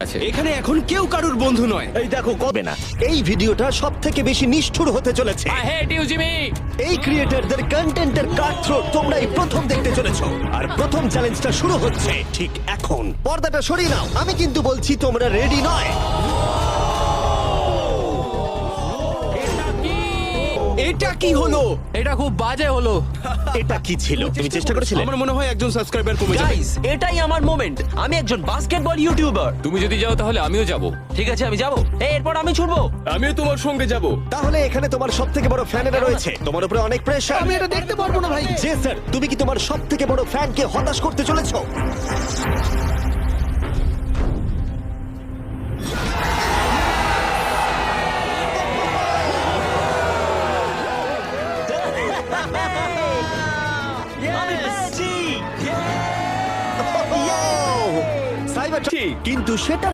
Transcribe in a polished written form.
আছে। এখানে এখন কেউ কারুর বন্ধু নয়। এই দেখো কবে না এই ভিডিওটা সব থেকে বেশি নিষ্ঠুর হতে চলেছে। I hate you Jimmy. এই ক্রিয়েটরদের কন্টেন্টের কাটথ্রোট তোমরাই প্রথম দেখতে চলেছো। আর প্রথম চ্যালেঞ্জটা শুরু হচ্ছে ঠিক এখন। পর্দাটা সরিয়ে নাও, আমি কিন্তু বলছি তোমরা রেডি নয়। এটা কি হলো? এটা খুব বাজে হলো। এটা কি ছিল? তুমি চেষ্টা করেছিলে? আমার মনে হয় একজন সাবস্ক্রাইবার কমে যাবে। গাইস, এটাই আমার মোমেন্ট। আমি একজন বাস্কেটবল ইউটিউবার। তুমি যদি যাও তাহলে আমিও যাব। ঠিক আছে, আমি যাব। এরপর আমি ছুটবো। আমিও তোমার সঙ্গে যাব। তাহলে এখানে তোমার সব থেকে বড় ফ্যানেরা রয়েছে, তোমার উপরে অনেক প্রেশার। আমি এটা দেখতে পারবো না ভাই। জে স্যার, তুমি কি তোমার সব থেকে বড় ফ্যানকে হতাশ করতে চলেছো? আমি পেরেছি! সাইবার ঠিক, কিন্তু সেটা